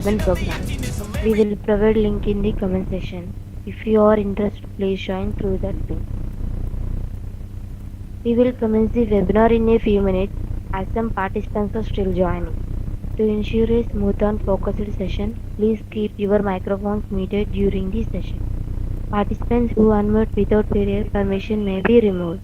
development program. We will provide link in the comment section. If you are interested, please join through that link. We will commence the webinar in a few minutes as some participants are still joining. To ensure a smooth and focused session, please keep your microphones muted during the session. Participants who unmute without prior permission may be removed.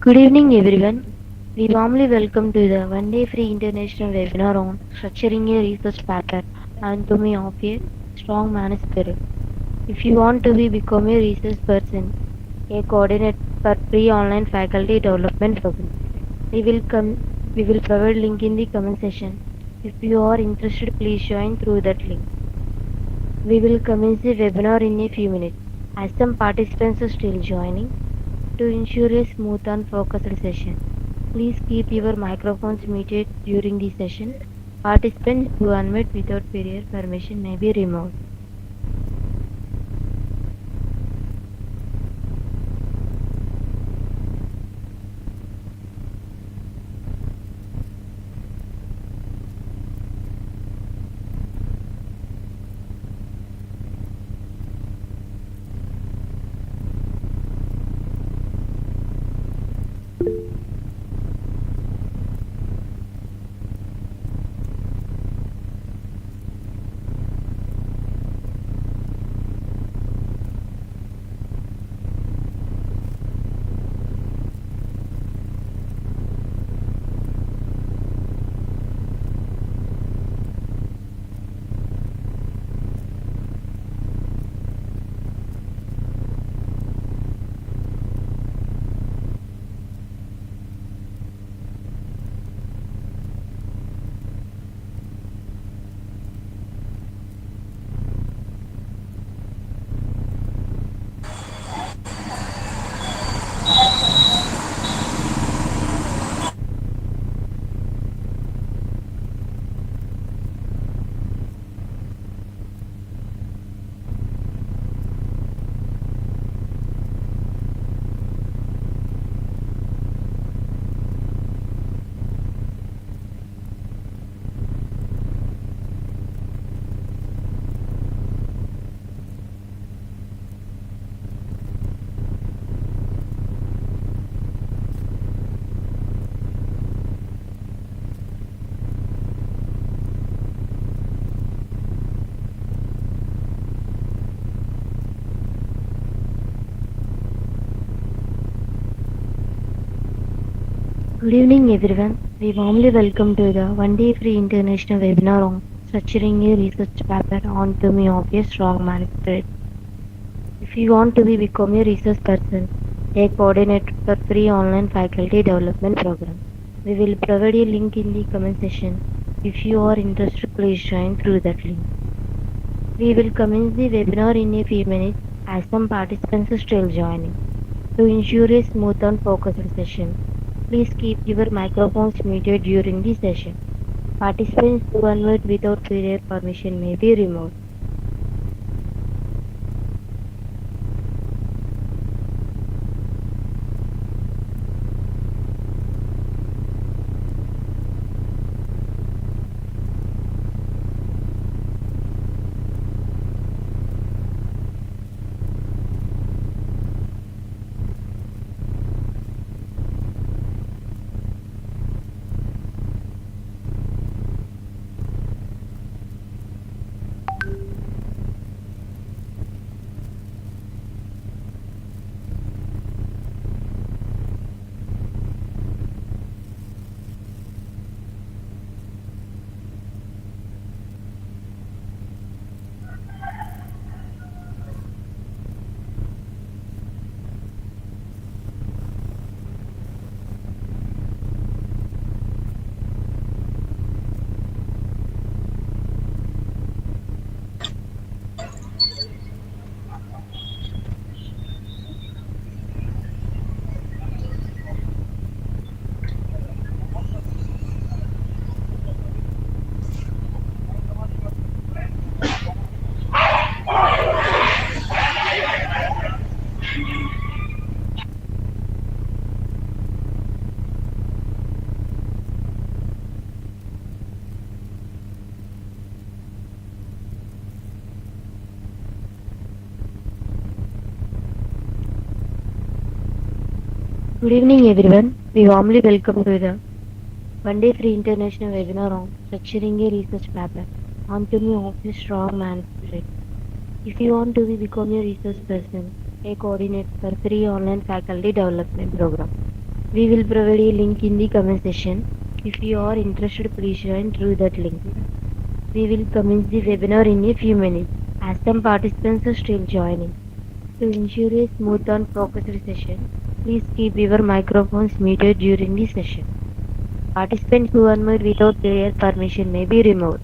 Good evening, everyone. We warmly welcome to the one-day free international webinar on structuring a research paper anatomy of a strong manuscript. If you want to become a research person, a coordinator for free online faculty development program, we will come. We will provide link in the comment section. If you are interested, please join through that link. We will commence the webinar in a few minutes. As some participants are still joining, to ensure a smooth and focused session, please keep your microphones muted during the session. Participants who unmute without prior permission may be removed. Good evening, everyone. We warmly welcome to the one-day free international webinar on structuring a research paper on anatomy of a strong manuscript. If you want to become a research person, a coordinator for free online faculty development program, we will provide a link in the comment section. If you are interested, please join through that link. We will commence the webinar in a few minutes as some participants are still joining. To ensure a smooth and focused session, please keep your microphones muted during the session. Participants who unmute without prior permission may be removed. Good evening, everyone. We warmly welcome to the one day free international webinar on structuring a research paper. Anatomy of a strong manuscript. If you want to become a research person, a coordinate for free online faculty development program. We will provide a link in the comment section. If you are interested, please join through that link. We will commence the webinar in a few minutes as some participants are still joining. To ensure a smooth and focused session, please keep your microphones muted during the session. Participants who unmute without prior permission may be removed.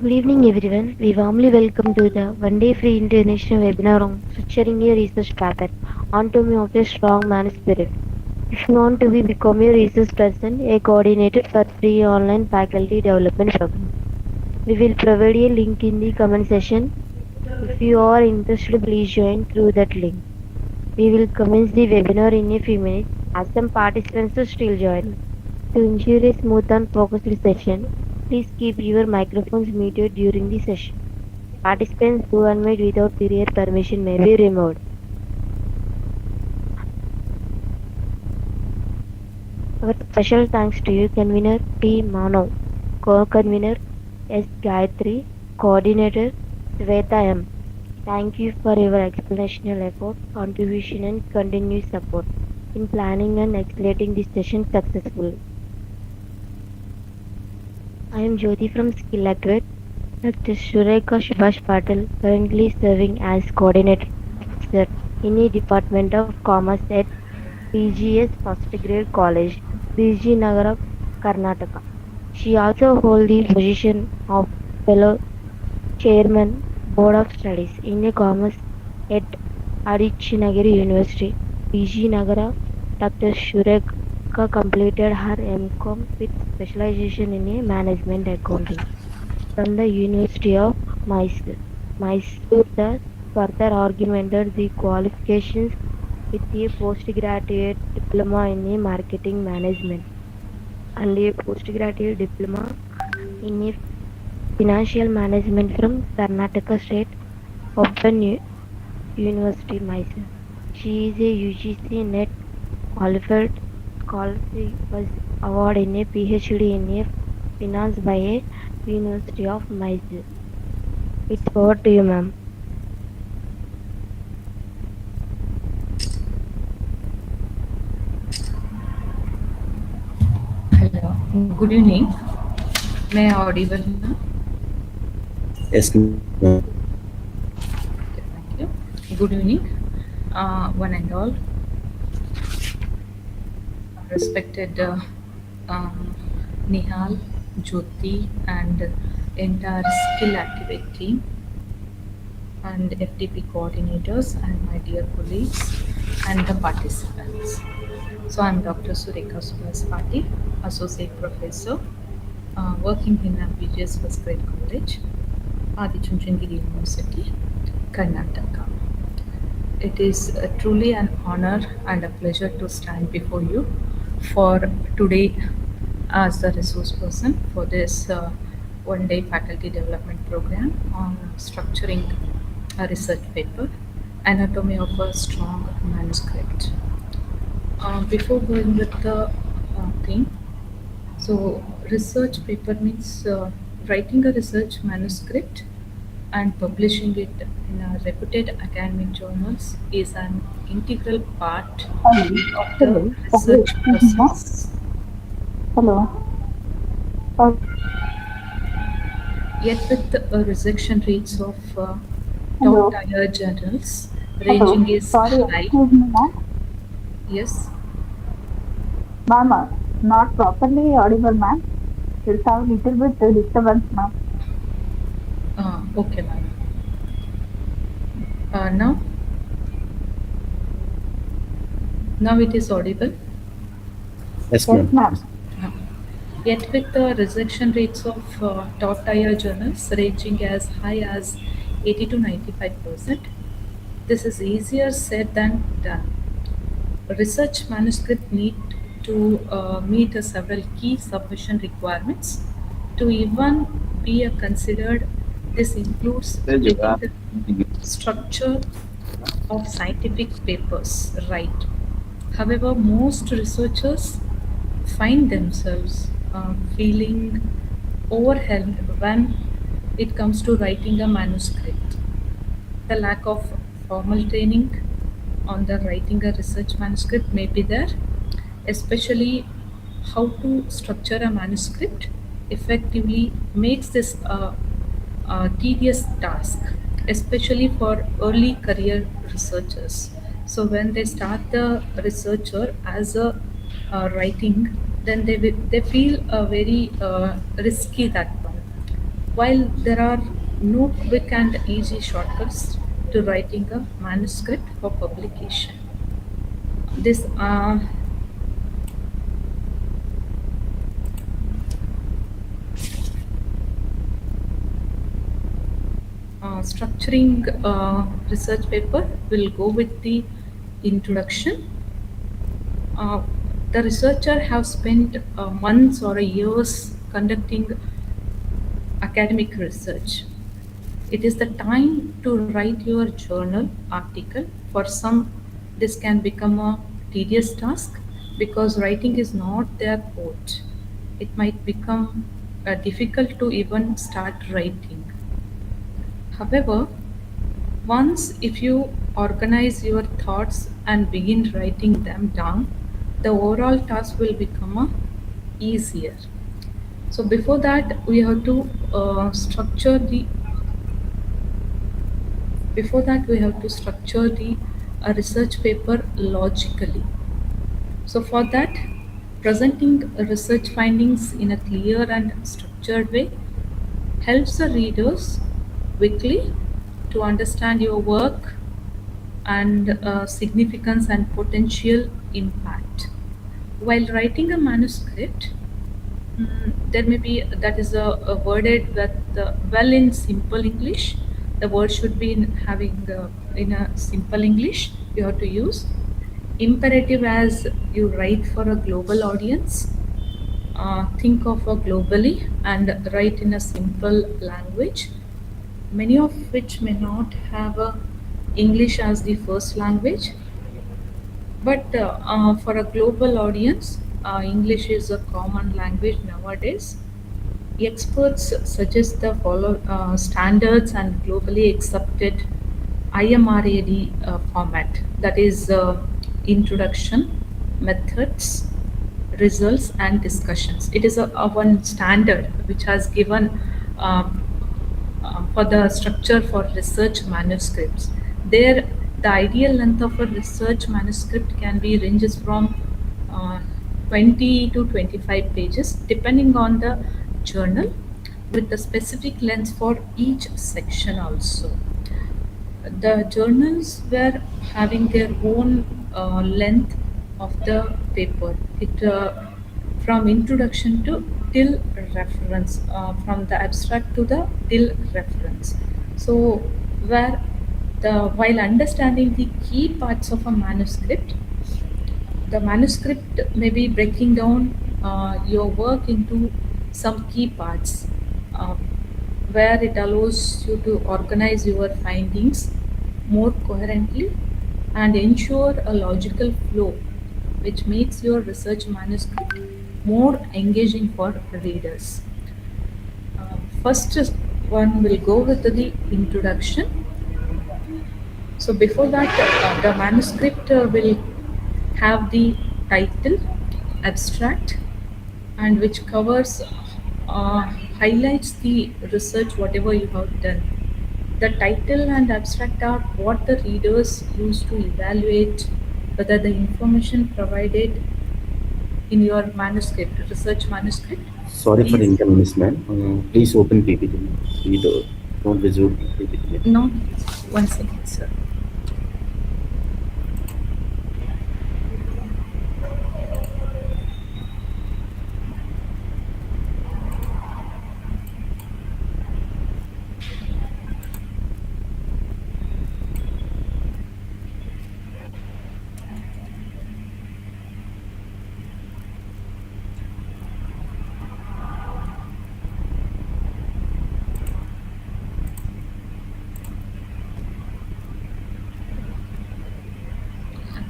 Good evening, everyone. We warmly welcome to the one day free international webinar on structuring a research paper. Anatomy of a strong manuscript. If you want to become a research person, a coordinator for free online faculty development program. We will provide a link in the comment section. If you are interested, please join through that link. We will commence the webinar in a few minutes as some participants are still joining. To ensure a smooth and focused session, please keep your microphones muted during the session. Participants who unmute without prior permission may be removed. Our special thanks to you, Convener T. Mano, Co-Convener S. Gayatri, Coordinator Sweta M. Thank you for your explanational effort, contribution, and continued support in planning and accelerating this session successfully. I am Jyoti from Skill Activate. Dr. Surekha Subhas Patil, currently serving as Coordinator Officer in the Department of Commerce at PGS First Grade College, Nagara, Karnataka. She also holds the position of Fellow Chairman, Board of Studies in the Commerce at Adichinagiri University, Nagara. Dr. Surekha completed her MCom with specialization in management accounting from the University of Mysore. Thus further augmented the qualifications with a postgraduate diploma in marketing management and a postgraduate diploma in financial management from Karnataka State Open University, Mysore. She is a UGC NET qualified scholarship was award in a PhD in finance by a University of Mysore. It's over to you, ma'am. Hello, good evening. May I audible now? Yes, ma'am. Okay, thank you. Good evening, one and all. Respected Nihal, Jyoti, and entire skill activate team, and FTP coordinators, and my dear colleagues, and the participants. So I'm Dr. Surekha Subhas Patil, Associate Professor, working in PGS First Grade College, Adichunchangiri University, Karnataka. It is truly an honor and a pleasure to stand before you for today as the resource person for this one-day faculty development program on structuring a research paper, anatomy of a strong manuscript. Before going with the thing, so research paper means writing a research manuscript and publishing it in a reputed academic journals is an integral part Hello, of the hello, research Subhas. process. Hello. Uh, Yet with rejection rates of top hello, tier journals hello. ranging is Sorry, high. excuse me, ma'am. Yes. Ma'am, not properly audible, ma'am. It's a little bit disturbance, ma'am. Okay, ma'am. Now, now it is audible. Yes, Yes, ma'am. ma'am. Uh, Yet, with the rejection rates of top tier journals ranging as high as 80 to 95%, this is easier said than done. Research manuscript need to meet several key submission requirements to even be considered. This includes getting the structure of scientific papers right. However, most researchers find themselves feeling overwhelmed when it comes to writing a manuscript. The lack of formal training on the writing a research manuscript may be there, especially how to structure a manuscript effectively makes this a tedious task, especially for early career researchers. So when they start the researcher as a writing, then they feel very risky that one. While there are no quick and easy shortcuts to writing a manuscript for publication, this structuring research paper will go with the introduction. Uh, the researcher have spent months or years conducting academic research. It is the time to write your journal article. For some, this can become a tedious task because writing is not their forte. It might become difficult to even start writing. However, once if you organize your thoughts and begin writing them down, the overall task will become easier. So before that, we have to structure the before that we have to structure the research paper logically. So for that, presenting research findings in a clear and structured way helps the readers quickly to understand your work and significance and potential impact. While writing a manuscript, there may be that is a worded with well in simple English. The word should be in having in a simple English. You have to use imperative as you write for a global audience. Think of a globally and write in a simple language, many of which may not have a English as the first language, but for a global audience, English is a common language nowadays. Experts suggest the follow standards and globally accepted IMRAD format, that is introduction, methods, results, and discussions. It is a one standard which has given um, for the structure for research manuscripts. There, the ideal length of a research manuscript can be ranges from uh, 20 to 25 pages, depending on the journal, with the specific length for each section also. The journals were having their own length of the paper. It from introduction to till reference, from the abstract to the till reference. So where the while understanding the key parts of a manuscript, the manuscript may be breaking down your work into some key parts, uh, where it allows you to organize your findings more coherently and ensure a logical flow, which makes your research manuscript more engaging for readers. First one will go with the introduction. So before that, the manuscript will have the title, abstract, and which covers, uh, highlights the research whatever you have done. The title and abstract are what the readers use to evaluate whether the information provided in your manuscript, research manuscript, Sorry for the is inconvenience, ma'am. Please open PPT. We don't visual PPT. no. One second, sir.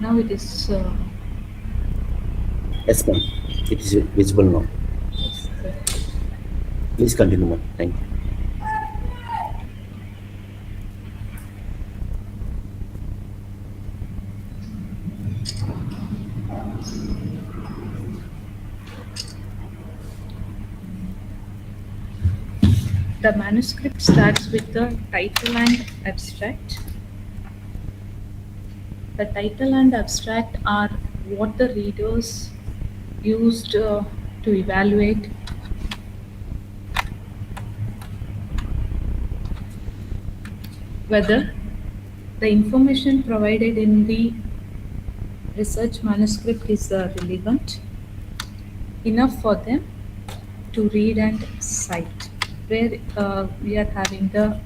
Now it is. Yes, ma'am. It is visible now. Sir. Please continue, ma'am. Thank you. The manuscript starts with the title and abstract. The title and abstract are what the readers used to evaluate whether the information provided in the research manuscript is relevant enough for them to read and cite. Where we are having the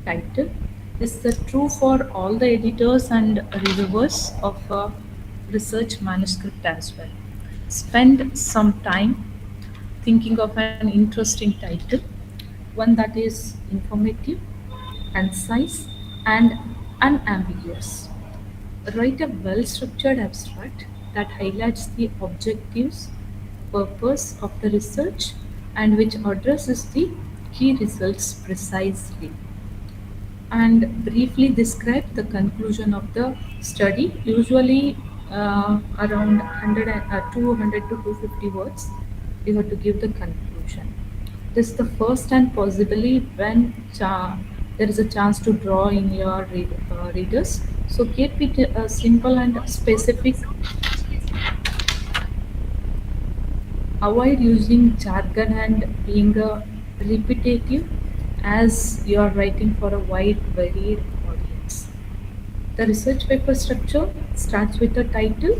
title is the true for all the editors and reviewers of a research manuscript as well. Spend some time thinking of an interesting title, one that is informative, concise, and unambiguous. Write a well structured abstract that highlights the objectives, purpose of the research, and which addresses the key results precisely, and briefly describe the conclusion of the study, usually around 200 to 250 words. You have to give the conclusion. This is the first and possibly when there is a chance to draw in your readers. So keep it simple and specific. Avoid using jargon and being repetitive as you are writing for a wide varied audience. The research paper structure starts with a title,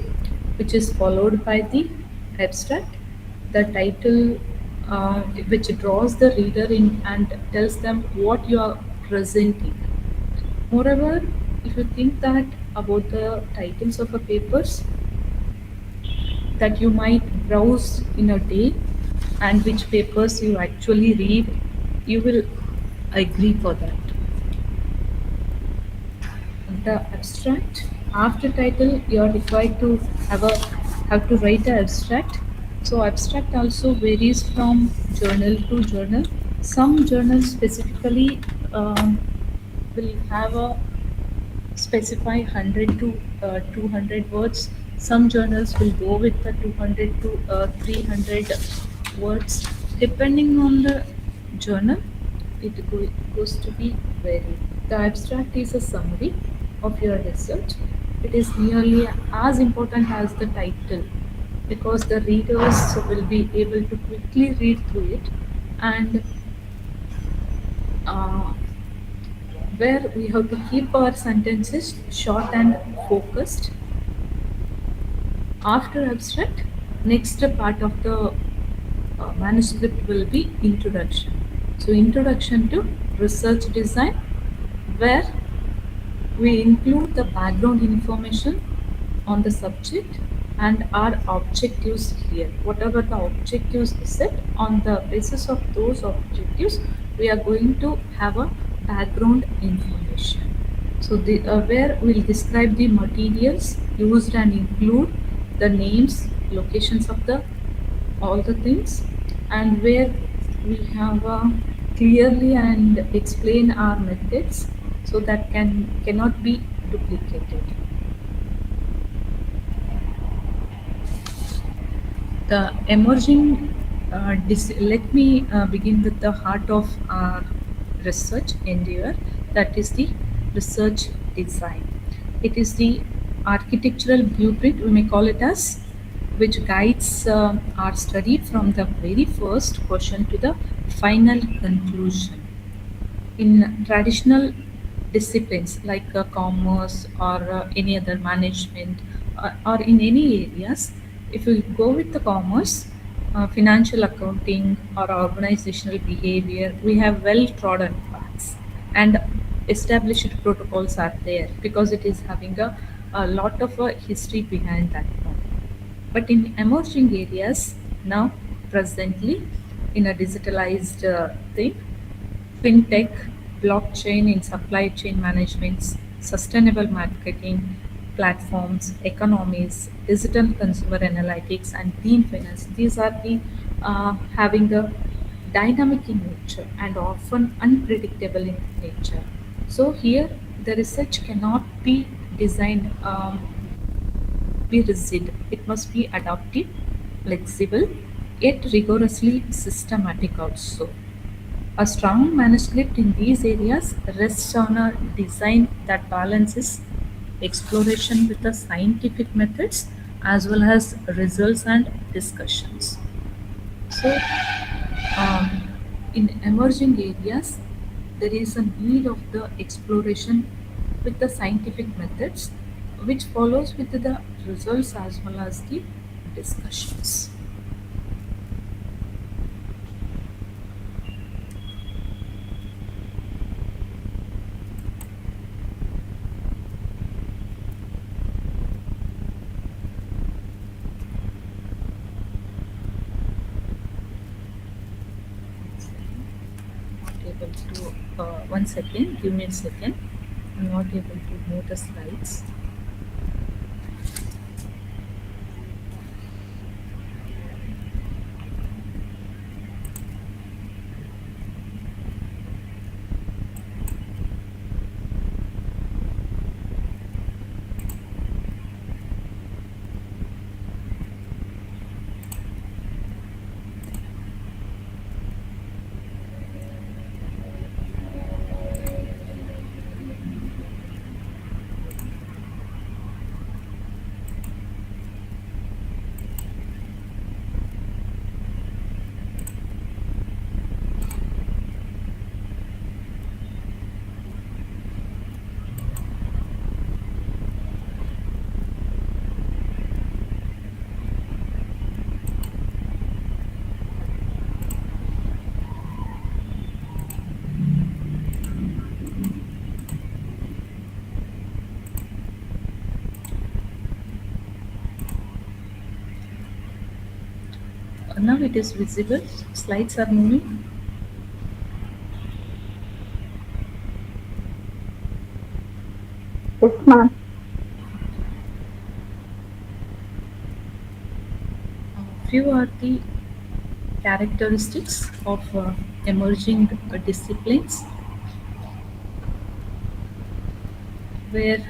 which is followed by the abstract. The title, which draws the reader in and tells them what you are presenting. Moreover, if you think that about the titles of a papers that you might browse in a day and which papers you actually read, you will agree for that. The abstract after title you are required to have to write the abstract. So abstract also varies from journal to journal. Some journals specifically will have a specify 100 to 200 words. Some journals will go with the 200 to 300 words. Depending on the journal, it goes to be varied. The abstract is a summary of your research. It is nearly as important as the title because the readers will be able to quickly read through it, and uh, where we have to keep our sentences short and focused. After abstract, next part of the manuscript will be introduction. So introduction to research design, where we include the background information on the subject and our objectives here. Whatever the objectives set, on the basis of those objectives, we are going to have a background information. So where we'll describe the materials used and include the names, locations of the all the things, and where we have clearly and explain our methods so that cannot be duplicated. The emerging, let me begin with the heart of our research endeavor, that is the research design. It is the architectural blueprint, we may call it as, which guides our study from the very first question to the final conclusion. in traditional disciplines like commerce or any other management or in any areas, if we go with the commerce, financial accounting or organizational behavior, we have well trodden paths and established protocols are there because it is having a lot of history behind that one. But in emerging areas now, presently, in a digitalized thing, fintech, blockchain in supply chain management, sustainable marketing platforms, economies, digital consumer analytics, and green finance. These are the having a dynamic in nature and often unpredictable in nature. So here the research cannot be designed be rigid. It must be adaptive, flexible, yet rigorously systematic also. A strong manuscript in these areas rests on a design that balances exploration with the scientific methods as well as results and discussions. So, um, in emerging areas, there is a need of the exploration with the scientific methods, which follows with the results as well as the discussions. Not able to, 1 second, give me a second. I'm not able to move the slides. Now it is visible. Slides are moving. Yes, ma'am. Few are the characteristics of emerging disciplines where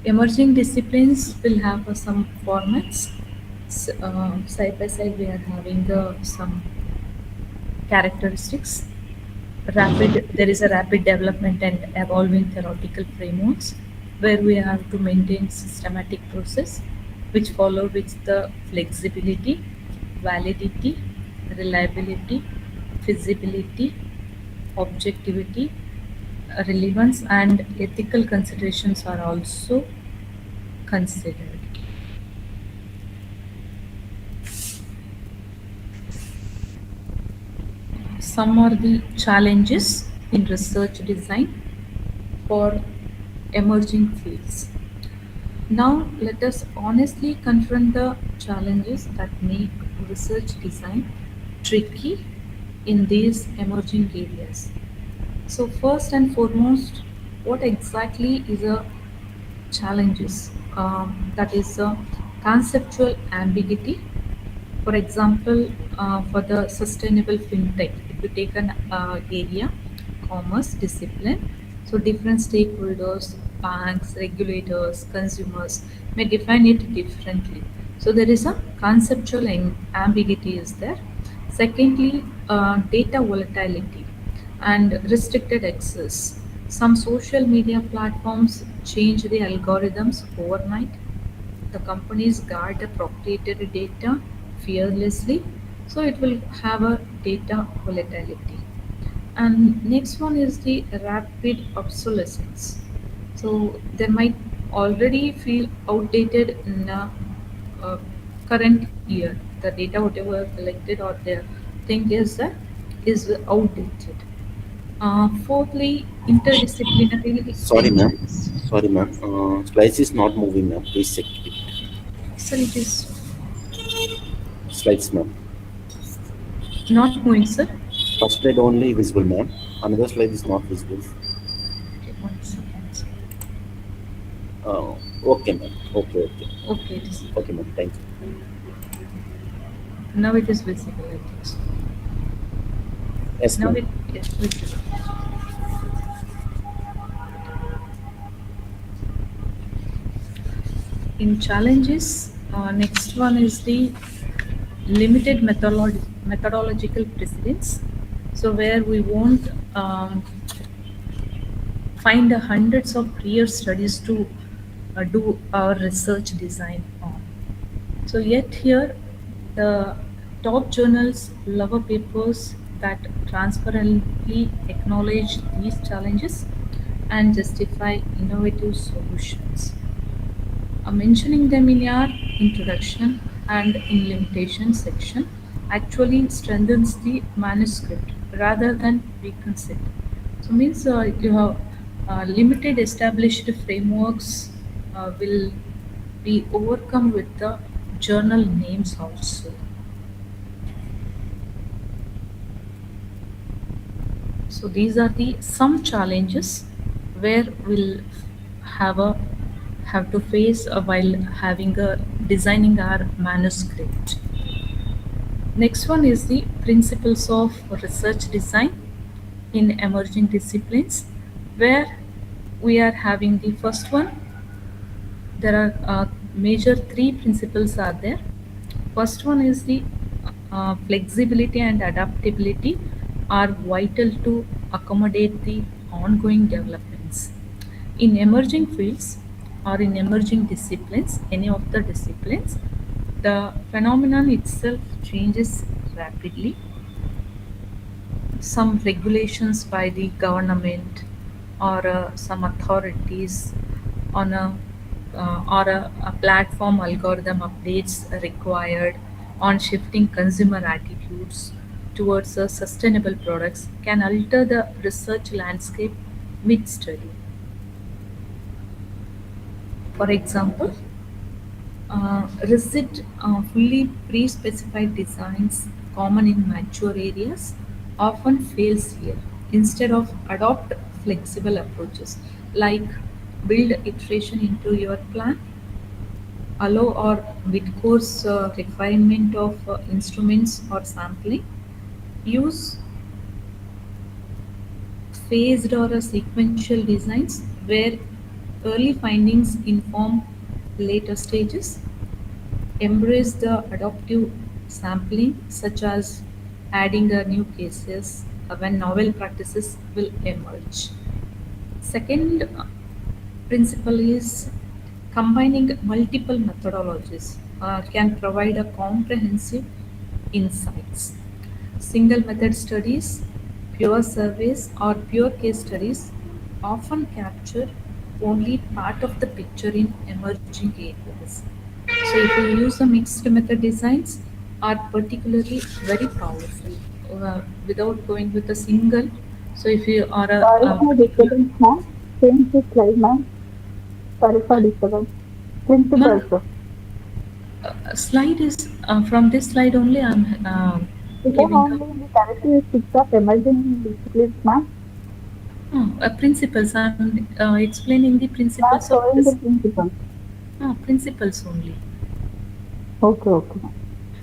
emerging disciplines will have some formats. Side by side, we are having some characteristics. There is a rapid development and evolving theoretical frameworks where we have to maintain systematic process which follow with the flexibility, validity, reliability, feasibility, objectivity, relevance, and ethical considerations are also considered. Some are the challenges in research design for emerging fields. Now, let us honestly confront the challenges that make research design tricky in these emerging areas. So, first and foremost, what exactly is a challenges? That is a conceptual ambiguity. For example, for the sustainable fintech, if you take an area, commerce discipline, so different stakeholders, banks, regulators, consumers may define it differently. So there is a conceptual ambiguity is there. Secondly, data volatility and restricted access. Some social media platforms change the algorithms overnight. The companies guard the proprietary data fearlessly, so it will have a data volatility. And next one is the rapid obsolescence. So they might already feel outdated in a current year. The data, whatever collected or their thing is outdated. Fourthly, interdisciplinary Sorry, ma'am. engines. Sorry, ma'am. Slides is not moving, ma'am. Please check it. So it is Slides, ma'am. not moving, sir. First slide only visible, ma'am. Another slide is not visible. Okay, 1 second. Okay, ma'am. Okay, okay. Okay, it is. Okay, ma'am. Thank you. Now it is visible, I think so. Yes, Now ma'am. it is visible. In challenges, next one is the limited methodological precedence. So where we won't find hundreds of prior studies to do our research design on. So yet here, the top journals love papers that transparently acknowledge these challenges and justify innovative solutions. Mentioning them in your introduction and in limitation section actually strengthens the manuscript rather than weakens it. So means you have limited established frameworks will be overcome with the journal names also. So these are the some challenges where we'll have a have to face while having a designing our manuscript. Next one is the principles of research design in emerging disciplines, where we are having the first one. There are major three principles are there. First one is the flexibility and adaptability are vital to accommodate the ongoing developments. In emerging fields or in emerging disciplines, any of the disciplines, the phenomenon itself changes rapidly. Some regulations by the government or some authorities on a platform algorithm updates required on shifting consumer attitudes towards sustainable products can alter the research landscape mid-study. For example, rigid, fully pre-specified designs common in mature areas often fails here. Instead of adopt flexible approaches like build iteration into your plan, allow or with course refinement of instruments or sampling, use phased or sequential designs where early findings inform later stages. Embrace the adaptive sampling, such as adding new cases when novel practices will emerge. Second principle is combining multiple methodologies can provide a comprehensive insights. Single method studies, pure surveys, or pure case studies often capture only part of the picture in emerging areas. So, if you use the mixed method designs, are particularly very powerful without going with a single. So, if you are Sorry a for particular disturbance, ma'am. Change the slide, ma'am. Sorry for disturbance. ma'am, Principles. slide is from this slide only. I'm We can giving a only the characteristics of emerging disciplines, ma'am. principles. I'm explaining the principles Ma'am, of showing this. the principles. Principles only. Okay, okay,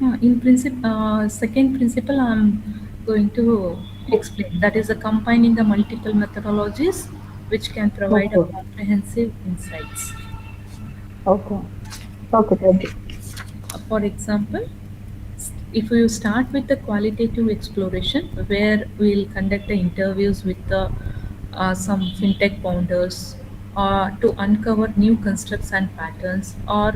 ma'am. In principle, second principle I'm going to explain. That is combining the multiple methodologies which can provide a Okay, comprehensive insights. okay. Okay, thank you. For example, if you start with the qualitative exploration, where we'll conduct the interviews with the, some fintech founders to uncover new constructs and patterns, or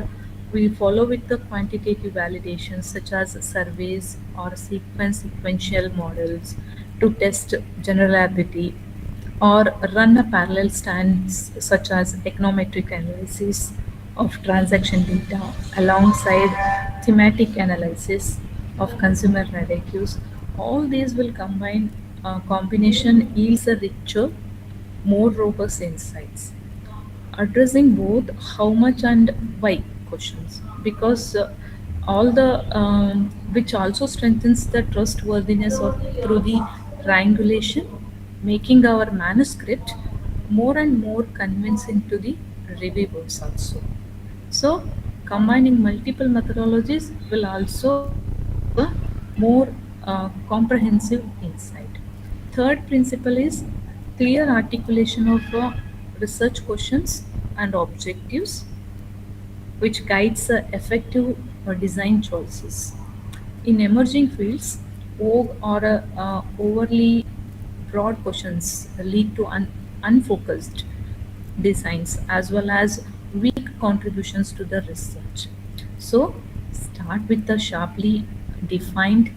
we follow with the quantitative validations such as surveys or sequential models to test generality or run a parallel stance such as econometric analysis of transaction data alongside thematic analysis of consumer narratives. All these will combination yields a richer, more robust insights addressing both how much and why questions because all the which also strengthens the trustworthiness of through the triangulation, making our manuscript more and more convincing to the reviewers also. So combining multiple methodologies will also give a more comprehensive insight. Third principle is clear articulation of research questions and objectives, which guides effective design choices. In emerging fields, vague or overly broad questions lead to unfocused designs as well as weak contributions to the research. So, start with the sharply defined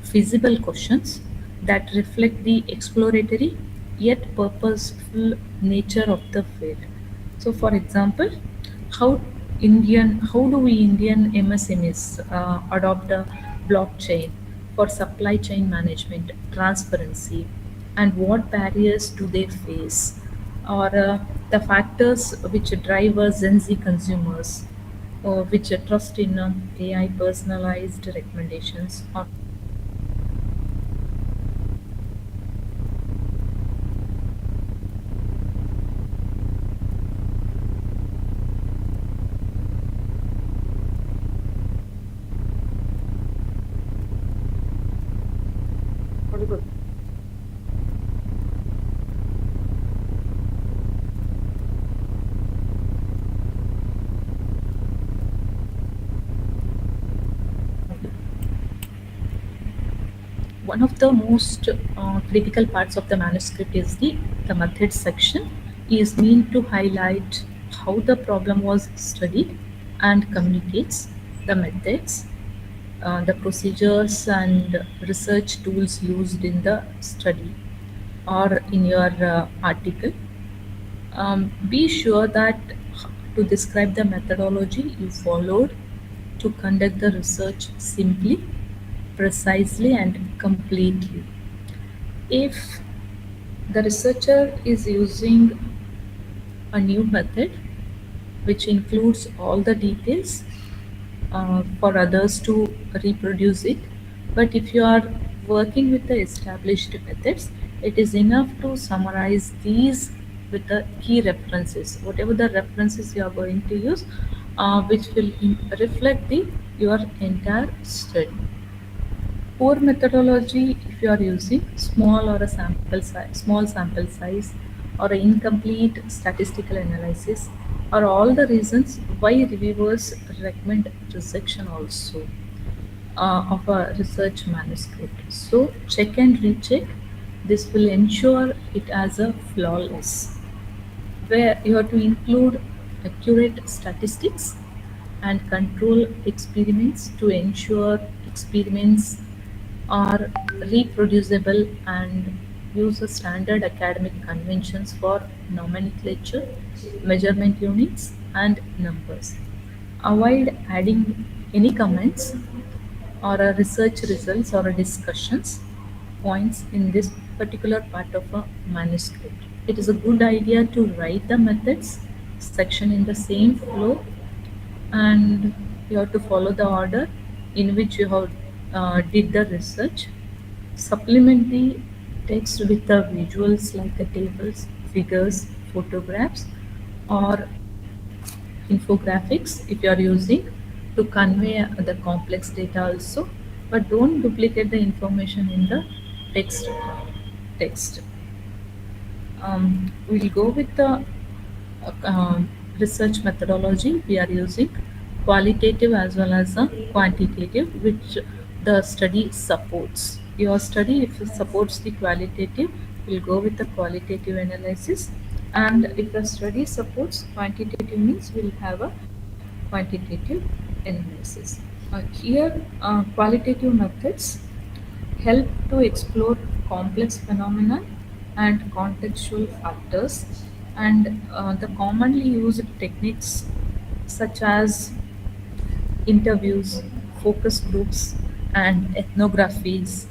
feasible questions that reflect the exploratory yet purposeful nature of the field. So, for example, how how do we Indian MSMEs adopt a blockchain for supply chain management, transparency, and what barriers do they face, or the factors which drive our Gen Z consumers, or which trust in AI personalized recommendations, or one of the most critical parts of the manuscript is the methods section is meant to highlight how the problem was studied and communicates the methods, the procedures and research tools used in the study or in your article. Be sure that to describe the methodology you followed to conduct the research simply, precisely, and completely. If the researcher is using a new method which includes all the details for others to reproduce it, but if you are working with the established methods, it is enough to summarize these with the key references, whatever the references you are going to use, which will reflect the your entire study. Poor methodology, if you are using small sample size, or an incomplete statistical analysis, are all the reasons why reviewers recommend rejection also of a research manuscript. So check and recheck. This will ensure it as a flawless, where you have to include accurate statistics and control experiments to ensure experiments are reproducible and use the standard academic conventions for nomenclature, measurement units, and numbers. Avoid adding any comments or a research results or a discussions points in this particular part of a manuscript. It is a good idea to write the methods section in the same flow, and you have to follow the order in which you have did the research. Supplement the text with the visuals like the tables, figures, photographs, or infographics if you are using to convey the complex data also, but don't duplicate the information in the text. We'll go with the research methodology. We are using qualitative as well as a quantitative, which the study supports. Your study, if it supports the qualitative, will go with the qualitative analysis, and if the study supports quantitative means we'll have a quantitative analysis. Here, qualitative methods help to explore complex phenomena and contextual factors, and the commonly used techniques such as interviews, focus groups, and ethnographies,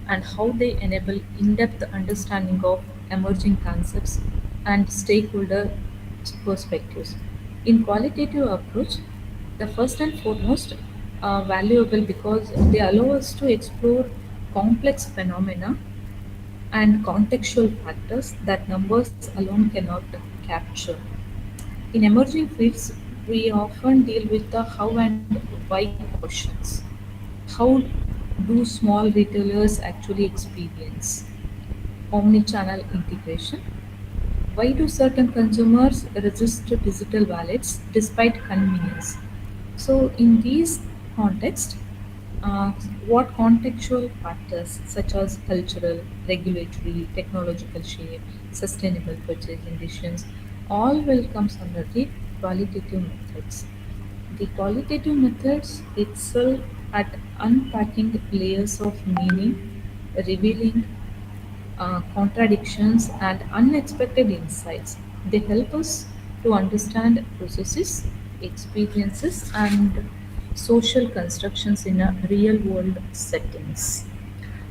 and how they enable in depth understanding of emerging concepts and stakeholder perspectives. In qualitative approach, the first and foremost are valuable because they allow us to explore complex phenomena and contextual factors that numbers alone cannot capture. In emerging fields, we often deal with the how and why questions. How do small retailers actually experience omnichannel integration? Why do certain consumers resist digital wallets despite convenience? So, in these contexts, uh, what contextual factors such as cultural, regulatory, technological shape, sustainable purchasing decisions, all will comes under the qualitative methods. The qualitative methods excel at unpacking layers of meaning, revealing contradictions, and unexpected insights. They help us to understand processes, experiences, and social constructions in a real world settings,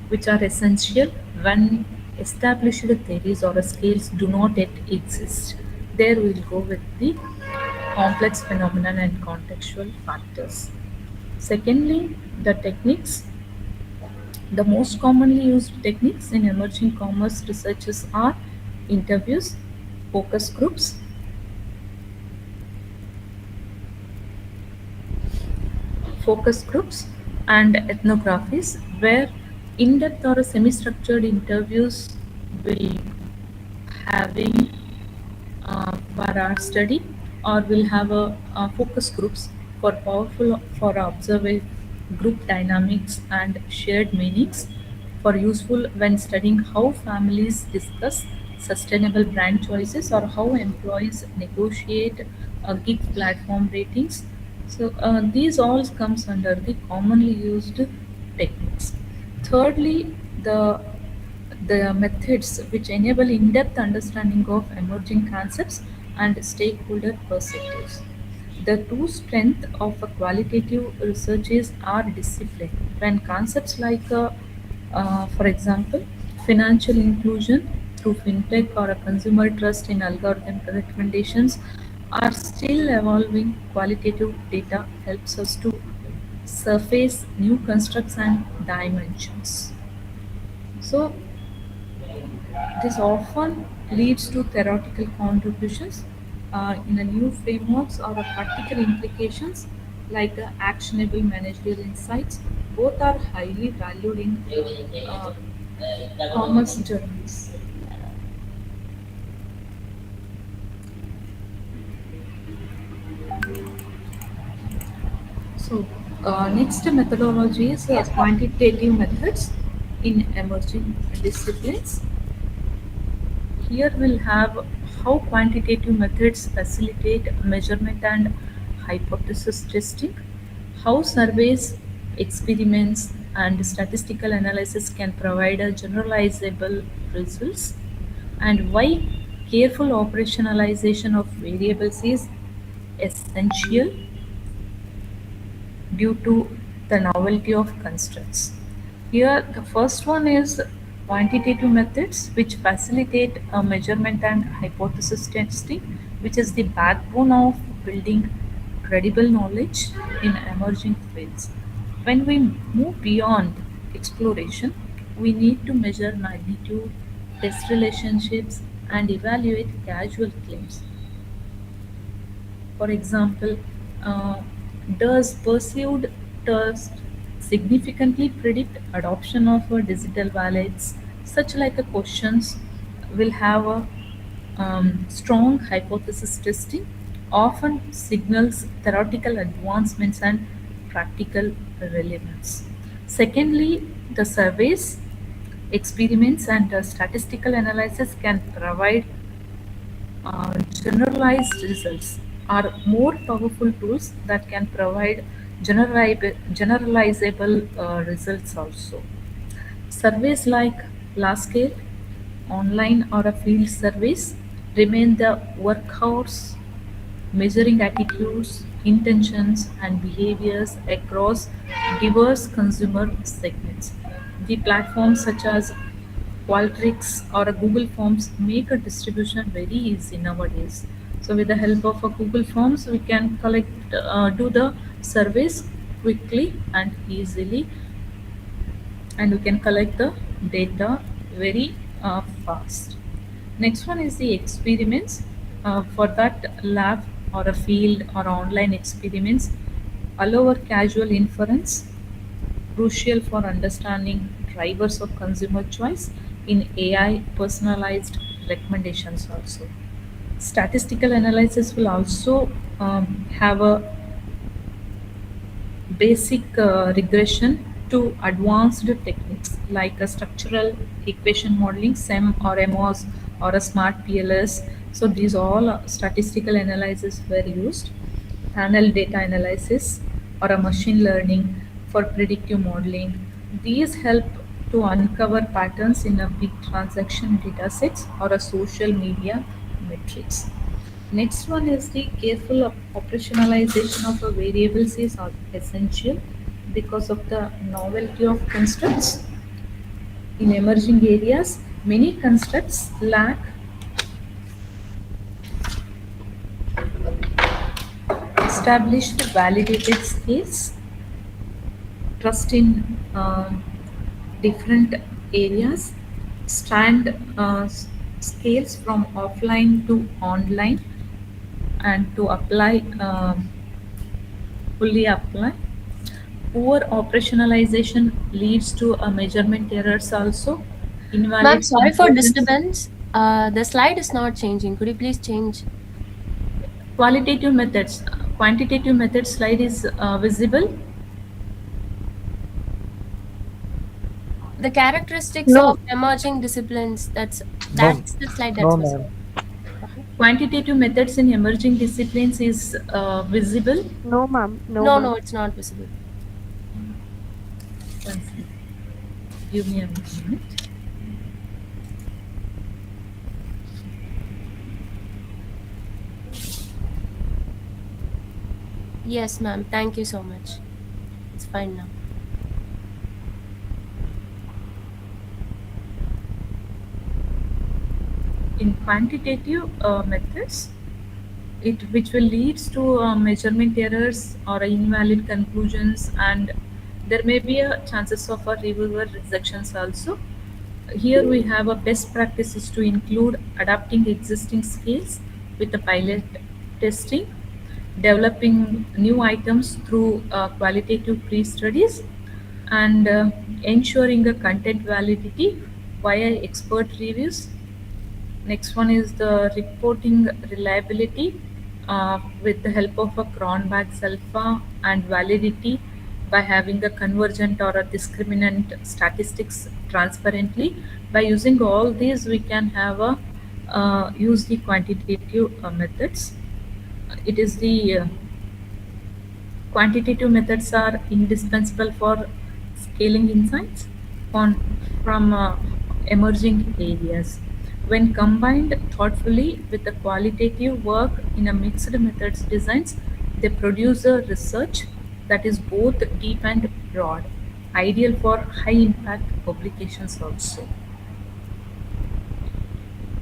which are essential when established theories or scales do not yet exist. There we'll go with the complex phenomenon and contextual factors. Secondly, the techniques. The most commonly used techniques in emerging commerce researches are interviews, focus groups, and ethnographies, where in-depth or semi-structured interviews will having for our study, or we'll have a focus groups for powerful for observing group dynamics and shared meanings for useful when studying how families discuss sustainable brand choices or how employees negotiate gig platform ratings. So these all comes under the commonly used techniques. Thirdly, the methods which enable in-depth understanding of emerging concepts and stakeholder perspectives. The true strength of a qualitative research is our discipline. When concepts like, for example, financial inclusion through fintech or a consumer trust in algorithm recommendations are still evolving, qualitative data helps us to surface new constructs and dimensions. So, this often leads to theoretical contributions in a new frameworks or a practical implications like actionable managerial insights. Both are highly valued in uh, commerce journals. So, next methodology is quantitative methods in emerging disciplines. Here we'll have how quantitative methods facilitate measurement and hypothesis testing, how surveys, experiments, and statistical analysis can provide a generalizable results, and why careful operationalization of variables is essential due to the novelty of constructs. Here, the first one is quantitative methods, which facilitate a measurement and hypothesis testing, which is the backbone of building credible knowledge in emerging fields. When we move beyond exploration, we need to measure magnitude, test relationships, and evaluate causal claims. For example, uh, does perceived trust significantly predict adoption of digital wallets? Such like a questions will have a strong hypothesis testing, often signals theoretical advancements and practical relevance. Secondly, the surveys, experiments, and statistical analysis can provide generalized results are more powerful tools that can provide generalizable results also. Surveys like Large scale, online, or a field service remain the workhorse, measuring attitudes, intentions, and behaviors across diverse consumer segments. The platforms such as Qualtrics or a Google Forms make a distribution very easy nowadays. So, with the help of a Google Forms, we can do the surveys quickly and easily, and we can collect the data very fast. Next one is the experiments. For that, lab or a field or online experiments allow a casual inference, crucial for understanding drivers of consumer choice in AI personalized recommendations also. Statistical analysis will also have a basic regression to advanced techniques like a structural equation modeling, SEM or MOS or a smart PLS. So these all statistical analysis were used. Panel data analysis or a machine learning for predictive modeling. These help to uncover patterns in a big transaction datasets or a social media metrics. Next one is the careful operationalization of a variables is essential because of the novelty of constructs. In emerging areas, many constructs lack established validated scales, trust in different areas, strand scales from offline to online, and to fully apply. Poor operationalization leads to a measurement errors also, Ma'am, invalid sorry for conclusions. disturbance. The slide is not changing. Could you please change? Qualitative methods, quantitative method slide is visible. The characteristics No, of emerging disciplines. No, That's the slide that's no, visible. ma'am. Okay. Quantitative methods in emerging disciplines is visible. no, ma'am. No, No, ma'am. no, it's not visible. One second. Give me a minute. Yes, ma'am. Thank you so much. It's fine now. In quantitative methods, it which will leads to measurement errors or invalid conclusions, and there may be a chances of a reviewer rejections also. Here we have a best practices to include adapting existing skills with the pilot testing, developing new items through qualitative pre-studies, and ensuring a content validity via expert reviews. Next one is the reporting reliability with the help of a Cronbach's alpha and validity by having a convergent or a discriminant statistics transparently. By using all these, we can have a use the quantitative methods. It is the Quantitative methods are indispensable for scaling insights on, from emerging areas. When combined thoughtfully with the qualitative work in a mixed methods designs, they produce a research that is both deep and broad, ideal for high impact publications also.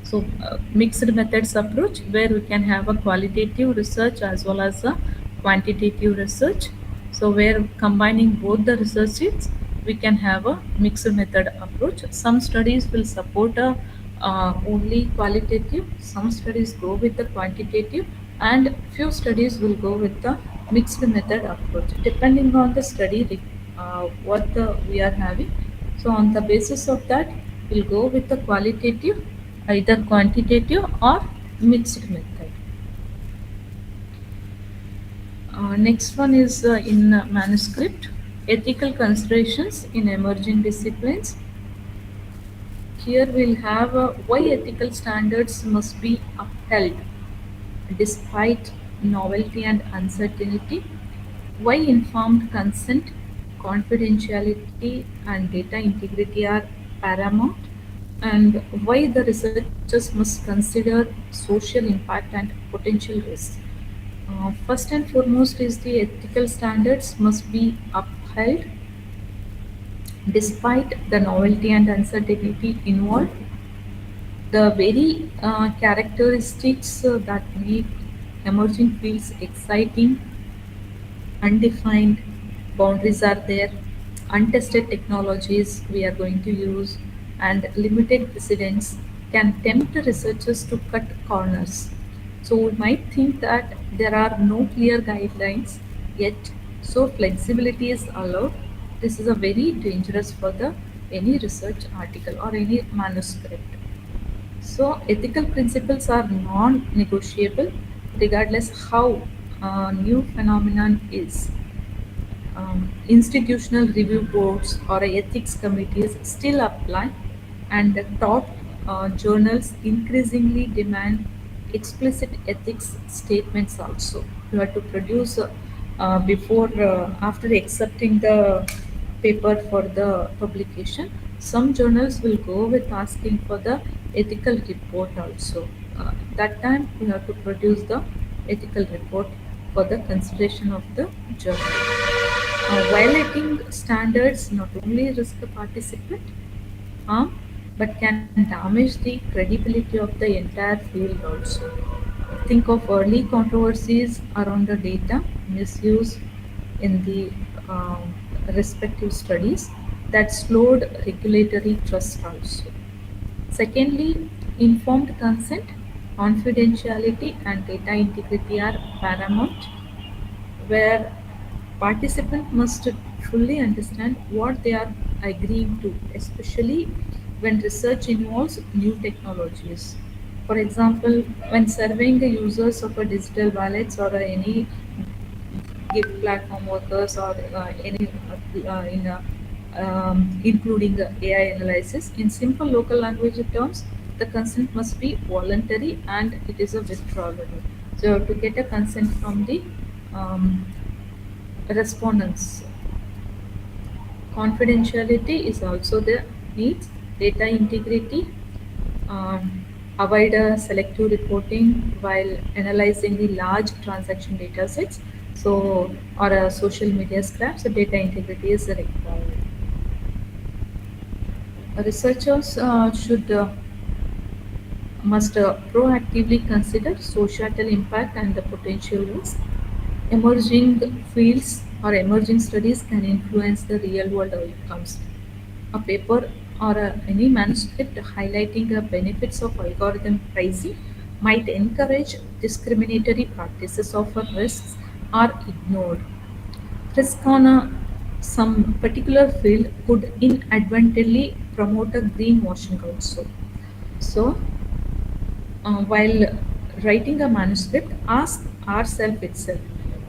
So, mixed methods approach where we can have a qualitative research as well as a quantitative research. So, where combining both the researches, we can have a mixed method approach. Some studies will support a only qualitative, some studies go with the quantitative, and few studies will go with the mixed method approach depending on the study what we are having. So, on the basis of that, we'll go with the qualitative, either quantitative or mixed method. Next one is in manuscript, ethical considerations in emerging disciplines. Here we'll have why ethical standards must be upheld despite novelty and uncertainty, why informed consent, confidentiality, and data integrity are paramount, and why the researchers must consider social impact and potential risks. First and foremost is the ethical standards must be upheld despite the novelty and uncertainty involved. The very characteristics that make emerging fields exciting, undefined boundaries are there, untested technologies we are going to use, and limited precedents can tempt researchers to cut corners. So we might think that there are no clear guidelines yet, so flexibility is allowed. This is a very dangerous for the any research article or any manuscript. So ethical principles are non-negotiable regardless how new phenomenon is. Institutional review boards or ethics committees still apply, and the top journals increasingly demand explicit ethics statements also. You have to produce before after accepting the paper for the publication. Some journals will go with asking for the ethical report also. That time you have to produce the ethical report for the consideration of the journal. Violating standards not only risk the participant harm but can damage the credibility of the entire field also. Think of early controversies around the data misuse in the respective studies that slowed regulatory trust also. Secondly, informed consent, confidentiality, and data integrity are paramount, where participants must fully understand what they are agreeing to, especially when research involves new technologies. For example, when surveying the users of a digital wallets or any gig platform workers or any in including AI analysis in simple local language terms, the consent must be voluntary and it is a withdrawable. So to get a consent from the um, respondents. Confidentiality is also the needs, data integrity, avoid selective reporting while analyzing the large transaction data sets. So, or a social media scrap, so data integrity is required. Researchers should must proactively consider societal impact and the potential risk. Emerging fields or emerging studies can influence the real world outcomes. A paper or any manuscript highlighting the benefits of algorithm pricing might encourage discriminatory practices of risks are ignored. Risk on some particular field could inadvertently promote a greenwashing also. So, while writing a manuscript, ask ourselves itself.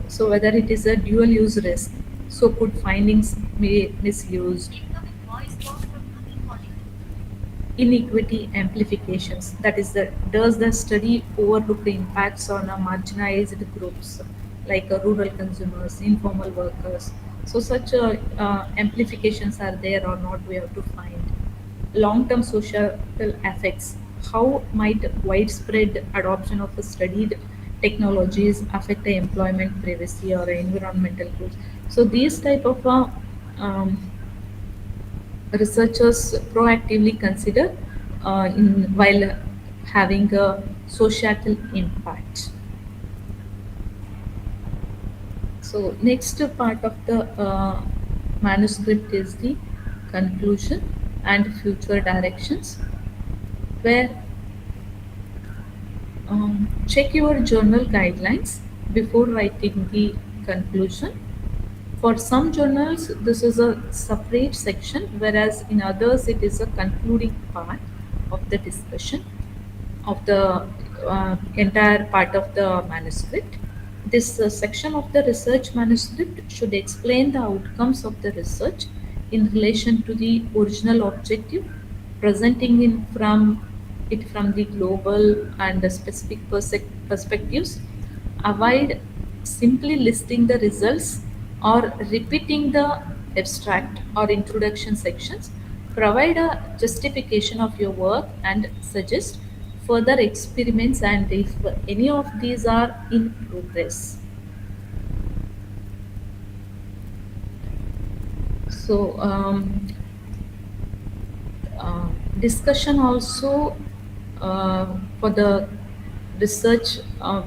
So whether it is a dual use risk, so could findings be misused, inequity amplifications. That is, the does the study overlook the impacts on marginalized groups like rural consumers, informal workers. So such amplifications are there or not, we have to find. Long-term social effects. How might widespread adoption of studied technologies affect the employment, privacy, or environmental goals? So these type of um, researchers proactively consider in while having a societal impact. So next part of the manuscript is the conclusion and future directions, where check your journal guidelines before writing the conclusion. For some journals, this is a separate section, whereas in others, it is a concluding part of the discussion of the entire part of the manuscript. This section of the research manuscript should explain the outcomes of the research in relation to the original objective, presenting it from the global and the specific perspectives. Avoid simply listing the results or repeating the abstract or introduction sections. Provide a justification of your work and suggest further experiments and if any of these are in progress. So, uh, discussion also for the research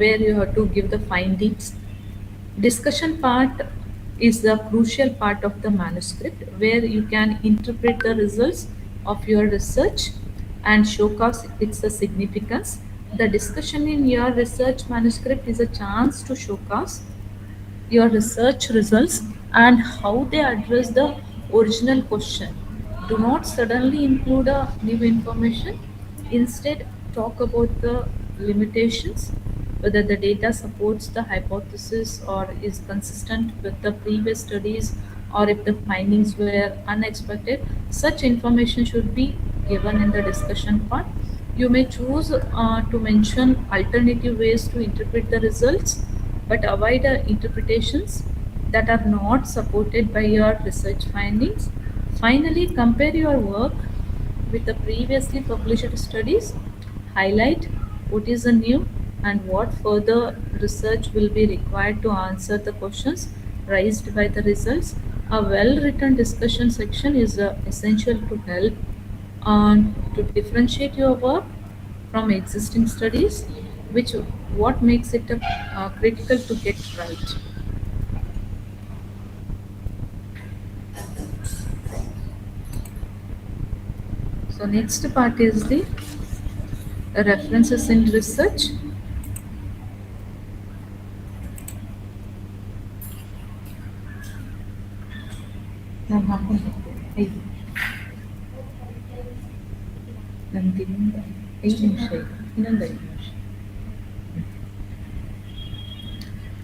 where you have to give the findings. Discussion part is the crucial part of the manuscript where you can interpret the results of your research and showcase its significance. The discussion in your research manuscript is a chance to showcase your research results and how they address the original question. Do not suddenly include a new information. Instead, talk about the limitations, whether the data supports the hypothesis or is consistent with the previous studies, or if the findings were unexpected. Such information should be given in the discussion part. You may choose to mention alternative ways to interpret the results, but avoid interpretations that are not supported by your research findings. Finally, compare your work with the previously published studies. Highlight what is new and what further research will be required to answer the questions raised by the results. A well written discussion section is essential to help to differentiate your work from existing studies, which what makes it critical to get right. So next part is the references in research. ನಾನು ಹಾಕೊಂಡು 5 ನಿಮಿಷ ಇನ್ನೊಂದು 5 ನಿಮಿಷ.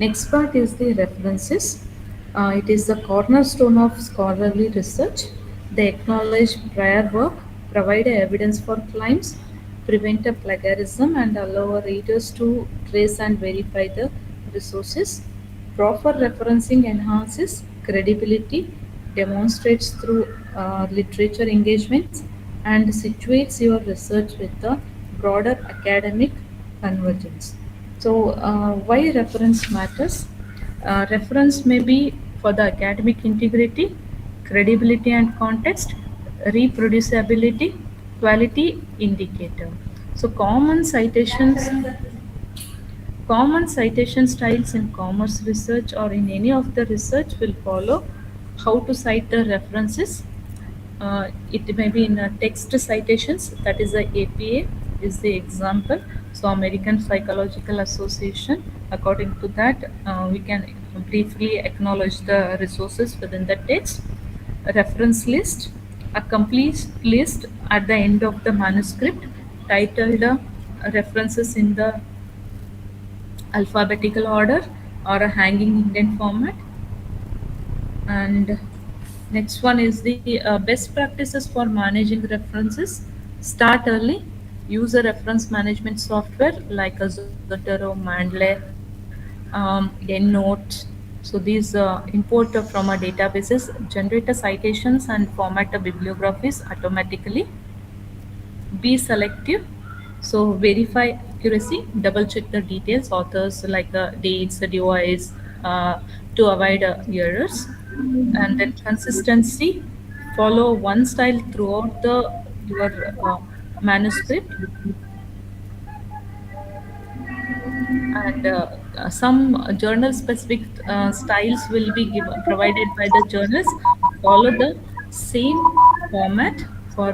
Next part is the references. It is the cornerstone of scholarly research. They acknowledge prior work, provide evidence for claims, prevent a plagiarism, and allow readers to trace and verify the resources. Proper referencing enhances credibility, demonstrates through literature engagements, and situates your research with the broader academic convergence. So, why reference matters? Reference may be for the academic integrity, credibility and context, reproducibility, quality indicator. So, common citation styles in commerce research or in any of the research will follow how to cite the references. It may be in text citations, that is the APA is the example. So American Psychological Association, according to that, we can briefly acknowledge the resources within the text. A reference list, a complete list at the end of the manuscript titled references in the alphabetical order or a hanging indent format. And next one is the best practices for managing references. Start early. Use a reference management software like a Zotero, Mandler, EndNote. So these import from our databases, generate a citations and format the bibliographies automatically. Be selective. So verify accuracy, double check the details, authors like dates, the device, to avoid errors. And then consistency, follow one style throughout the your manuscript. And some journal specific styles will be provided by the journals. Follow the same format for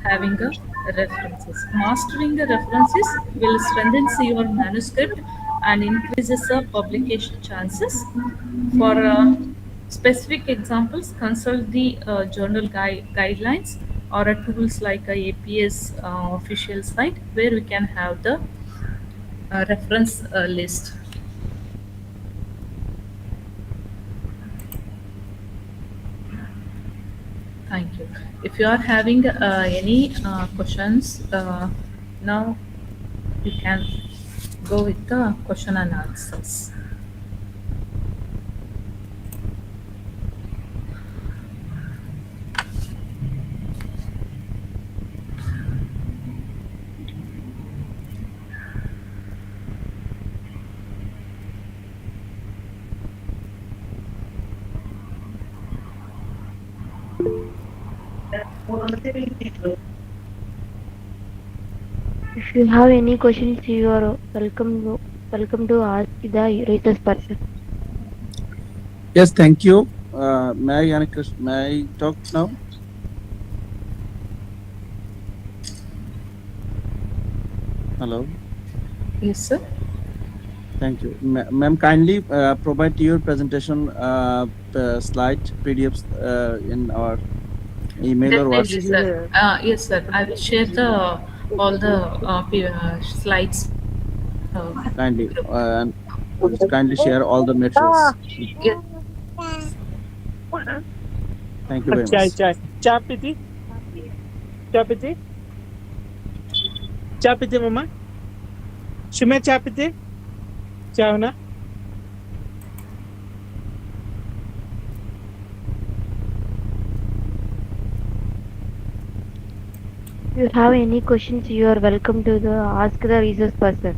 having a references. Mastering the references will strengthen your manuscript and increases the publication chances. For specific examples, consult the journal guidelines or tools like APS official site where we can have the reference list. Thank you. If you are having any questions, now you can go with the question and answers. If you have any questions, you are welcome to ask the research person. Yes, thank you. May I talk now? Hello. Yes, sir. Thank you. Ma'am, kindly provide your presentation slide PDFs in our email or Definitely, WhatsApp. sir. Yes, sir. I will share the all the slides. Kindly Group. and kindly share all the materials. Yes. Thank you very चाय much. चाय चाय पीती चाय पीती चाय पीती मम्मा सुमे चाय पीती चाय हो ना If you have any questions, you are welcome to the ask the research person.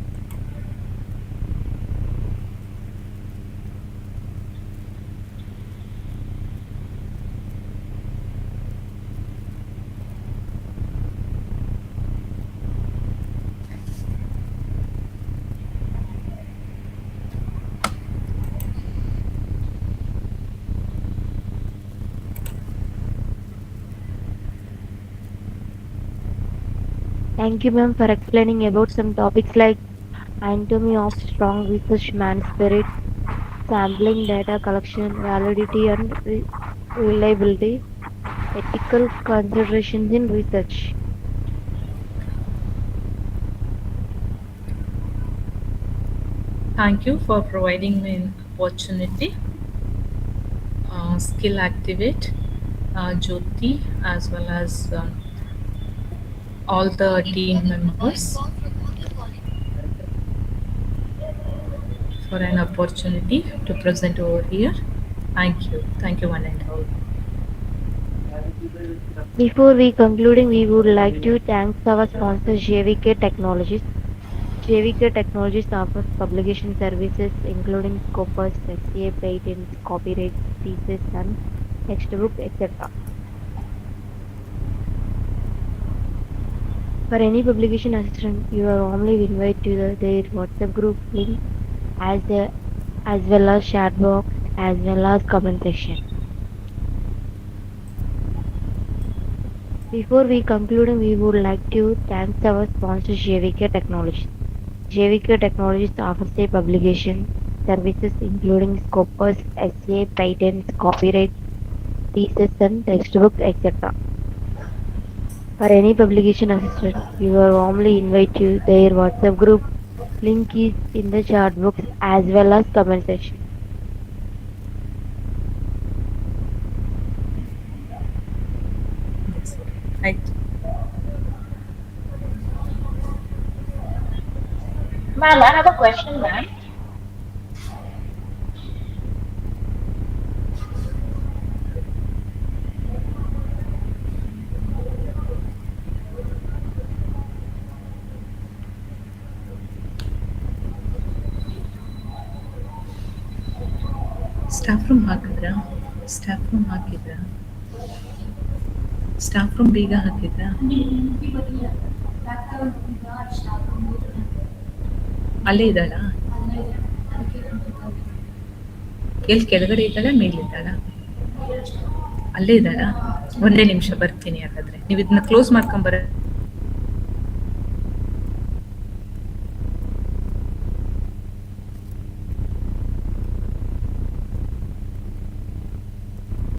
Thank you, ma'am, for explaining about some topics like anatomy of strong research man spirit, sampling data collection, validity and reliability, ethical considerations in research. Thank you for providing me an opportunity. Skill Activate, Jyoti, as well as all the team members for an opportunity to present over here. Thank you. Thank you, one and all. Before we concluding, we would like to thank our sponsor JVK Technologies. JVK Technologies offers publication services including Scopus, SCA, patents, copyright, thesis, and textbook, etc. For any publication assistant, you are warmly invited to their WhatsApp group link as well as chat box as well as comment section. Before we conclude, we would like to thank our sponsor JVK Technologies. JVK Technologies offers a publication services including Scopus, essay, patents, copyright, thesis, and textbook, etc. For any publication assistant, you are warmly invited to their WhatsApp group. Link is in the chat box as well as comment section. Yes. Right. Ma'am, I have a question, ma'am. Staff room ಹಾಕಿದ್ರಾ staff room ಹಾಕಿದ್ರಾ staff room ಬೀಗ ಹಾಕಿದ್ರಾ ಅಲ್ಲೇ ಇದ್ದಾಳ ಎಲ್ಲಿ ಕೆಳಗಡೆ ಇದ್ದಾಳ ಮೇಲಿದ್ದಾಳ ಅಲ್ಲೇ ಇದ್ದಾಳ ಒಂದೇ ನಿಮಿಷ ಬರ್ತೀನಿ ಹಾಗಾದ್ರೆ ನೀವು ಇದನ್ನ ಕ್ಲೋಸ್ ಮಾಡ್ಕೊಂಬರ